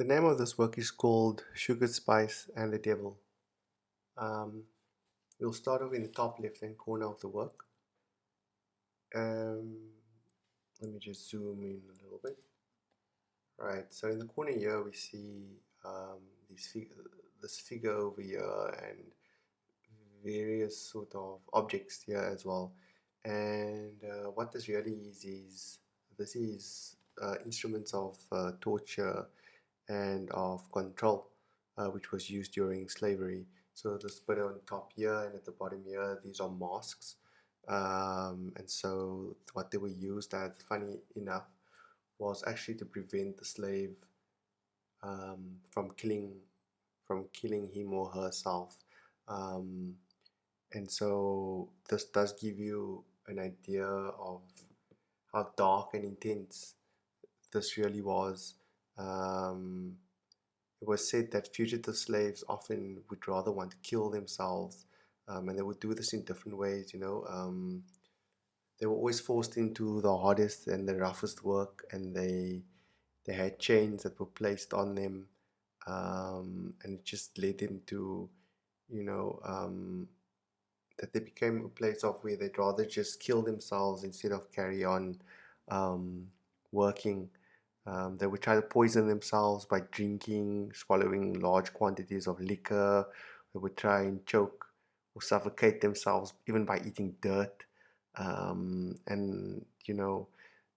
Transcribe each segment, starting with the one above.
The name of this work is called Sugar, Spice and the Devil. Um, we'll start off in the top left hand corner of the work. Um, Let me just zoom in a little bit. Right, so in the corner here we see this figure over here and various sort of objects here as well. And what this really is this is instruments of torture and of control, which was used during slavery. So the bit on top here and at the bottom here, these are masks. And so what they were used as, funny enough, was actually to prevent the slave from killing him or herself. Um, and so this does give you an idea of how dark and intense this really was. Um, It was said that fugitive slaves often would rather want to kill themselves, and they would do this in different ways. They were always forced into the hardest and the roughest work, and they had chains that were placed on them, and it just led them to, you know, that they became a place of where they'd rather just kill themselves instead of carry on um, working. They would try to poison themselves by drinking, swallowing large quantities of liquor. They would try and choke or suffocate themselves even by eating dirt. And,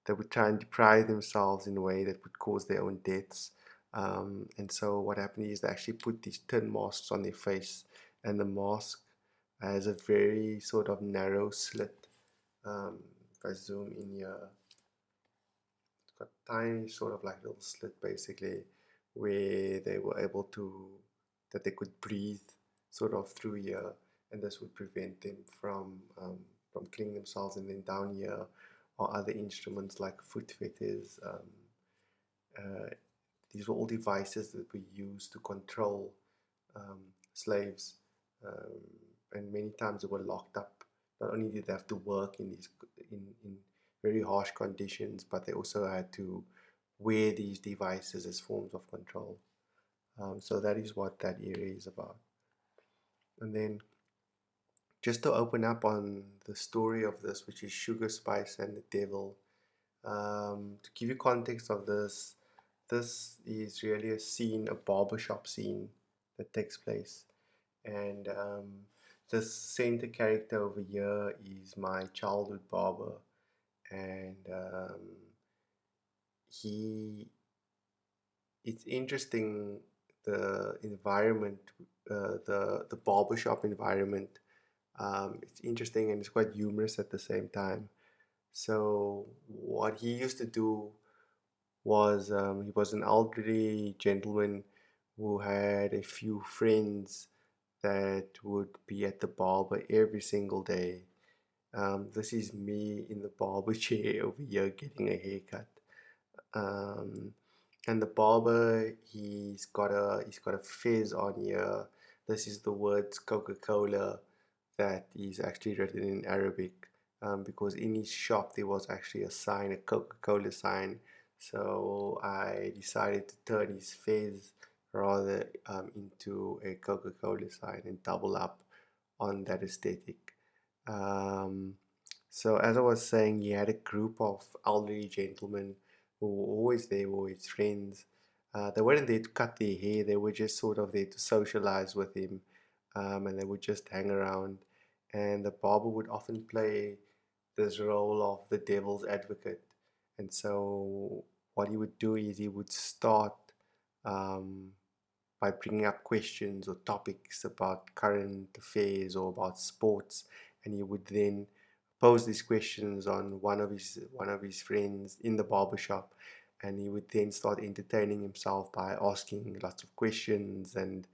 they would try and deprive themselves in a way that would cause their own deaths. And so what happened is they actually put these tin masks on their face, and the mask has a very sort of narrow slit. If I zoom in here, it's got tiny sort of like little slit basically, where they were able to that they could breathe sort of through here, and this would prevent them from killing themselves. And then down here are other instruments like foot fetters. Uh, these were all devices that were used to control um, slaves, um, and many times they were locked up. Not only did they have to work in very harsh conditions, but they also had to wear these devices as forms of control. So that is what that area is about. And then just to open up on the story of this, which is Sugar, Spice and the Devil. To give you context of this, this is really a scene, a barbershop scene that takes place. And this center character over here is my childhood barber, and he. It's interesting the environment, the barbershop environment. It's interesting and it's quite humorous at the same time. So what he used to do was he was an elderly gentleman who had a few friends that would be at the barber every single day. This is me in the barber chair over here getting a haircut. Um, and the barber, he's got a fez on here. This is the words Coca-Cola that is actually written in Arabic, because in his shop there was actually a sign, a Coca-Cola sign. So I decided to turn his fez rather into a Coca-Cola sign and double up on that aesthetic. Um, so as I was saying, he had a group of elderly gentlemen who were always there, were his friends. They weren't there to cut their hair; they were just sort of there to socialize with him, and they would just hang around. And the barber would often play this role of the devil's advocate. And so what he would do is he would start um, by bringing up questions or topics about current affairs or about sports, and he would then pose these questions on one of his friends in the barbershop, and he would then start entertaining himself by asking lots of questions and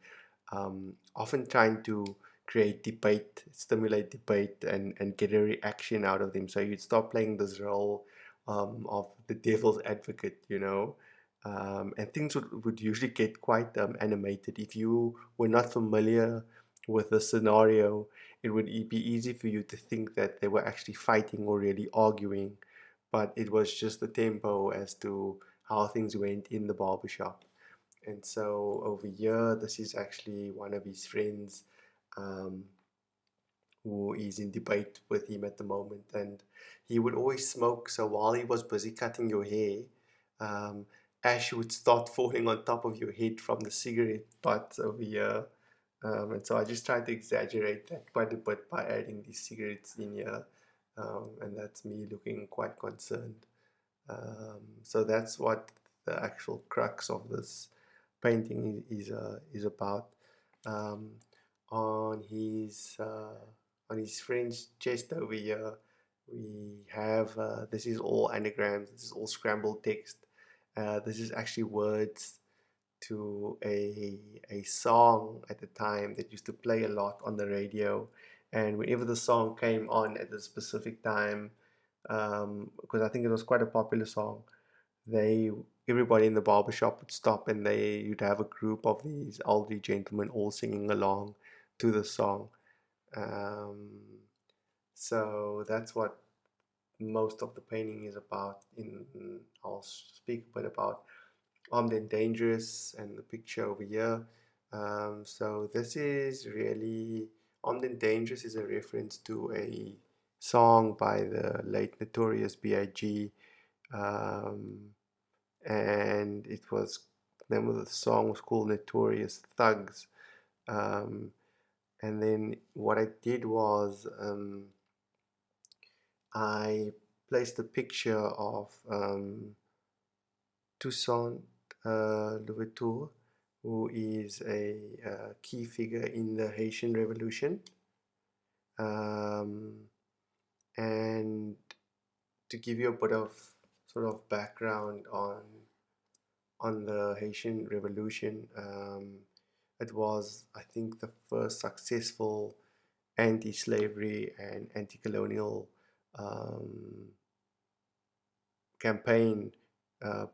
often trying to create debate, stimulate debate, and get a reaction out of them. So you'd start playing this role of the devil's advocate. And things would usually get quite animated. If you were not familiar with the scenario, it would be easy for you to think that they were actually fighting or really arguing, but it was just the tempo as to how things went in the barbershop. And so over here, this is actually one of his friends, um, who is in debate with him at the moment. And he would always smoke. So while he was busy cutting your hair, um, ash would start falling on top of your head from the cigarette butts over here. And so I just tried to exaggerate that quite a bit by adding these cigarettes in here. And that's me looking quite concerned. So that's what the actual crux of this painting is about. Um, on his French chest over here, we have this is all anagrams. This is all scrambled text. This is actually words to a song at the time that used to play a lot on the radio, and whenever the song came on at a specific time, because I think it was quite a popular song, they everybody in the barbershop would stop and you'd have a group of these elderly gentlemen all singing along to the song. Um, so that's what most of the painting is about. I'll speak a bit about Armed and Dangerous and the picture over here. So this is really Armed and Dangerous is a reference to a song by the late Notorious B.I.G. Um, and it was the name of the song was called Notorious Thugs. Um, and then what I did was I placed a picture of Toussaint Louverture, who is a key figure in the Haitian Revolution. Um, and to give you a bit of sort of background on the Haitian Revolution, it was, I think, the first successful anti-slavery and anti-colonial um, campaign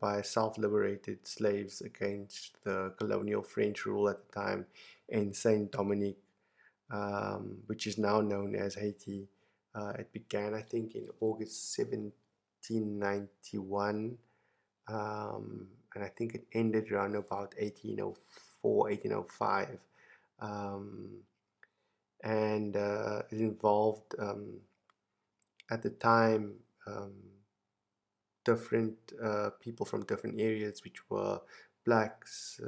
by self-liberated slaves against the colonial French rule at the time in Saint Dominique, which is now known as Haiti. It began, I think, in August 1791, and I think it ended around about 1804, 1805. Um, and it involved, at the time, um, different people from different areas, which were blacks,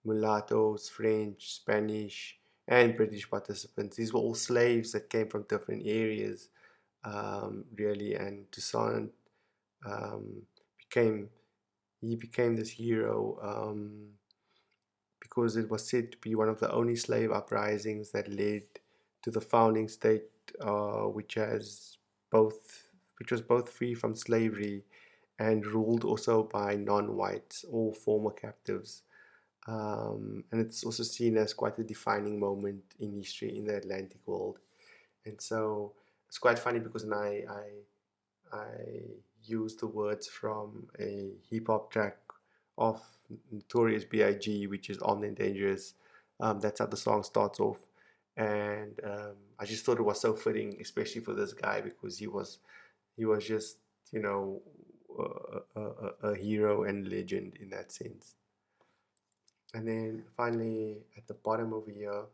mulattoes, French, Spanish, and British participants. These were all slaves that came from different areas, really. And Toussaint um, became he became this hero, because it was said to be one of the only slave uprisings that led to the founding state, which has both which was both free from slavery and ruled also by non-whites or former captives. And it's also seen as quite a defining moment in history in the Atlantic world. And so it's quite funny because I used the words from a hip hop track of Notorious B.I.G., which is On and Dangerous. That's how the song starts off. And I just thought it was so fitting, especially for this guy, because he was just, you know, a hero and legend in that sense. And then finally, at the bottom over here,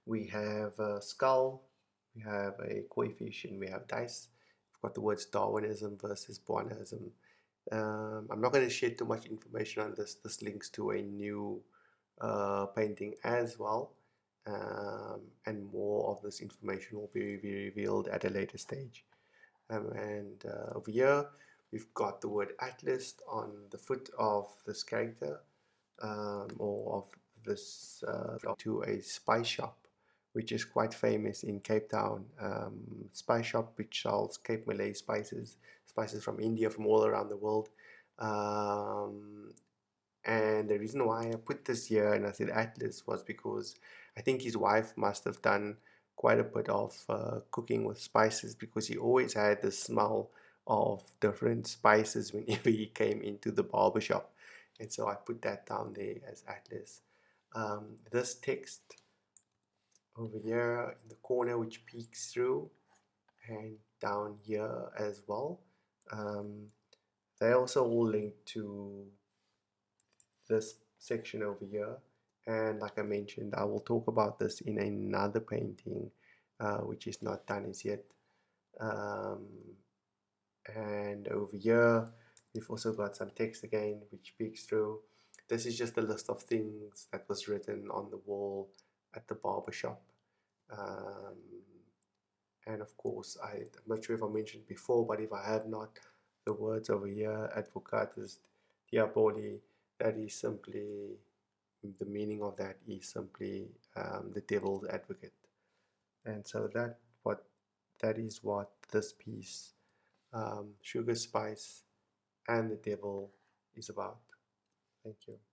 we have a skull, we have a koi fish, and we have dice. We've got the words Darwinism versus Buonism. I'm not going to share too much information on this. This links to a new painting as well. And more of this information will be revealed at a later stage. And over here, we've got the word Atlas on the foot of this character, or of this, to a spice shop, which is quite famous in Cape Town. Spice shop which sells Cape Malay spices, spices from India, from all around the world. Um, and the reason why I put this here and I said Atlas was because I think his wife must have done quite a bit of cooking with spices, because he always had the smell of different spices whenever he came into the barber shop. And so I put that down there as Atlas. This text over here in the corner, which peeks through, and down here as well. Um, They also all linked to this section over here. And like I mentioned, I will talk about this in another painting, which is not done as yet. Um, and over here, we've also got some text again, which peeks through. This is just a list of things that was written on the wall at the barber shop. Um, and of course, I'm not sure if I mentioned before, but if I have not, the words over here, advocatus diaboli, that is simply, the meaning of that is simply the devil's advocate. And so that is what this piece, Sugar, Spice, and the Devil, is about. Thank you.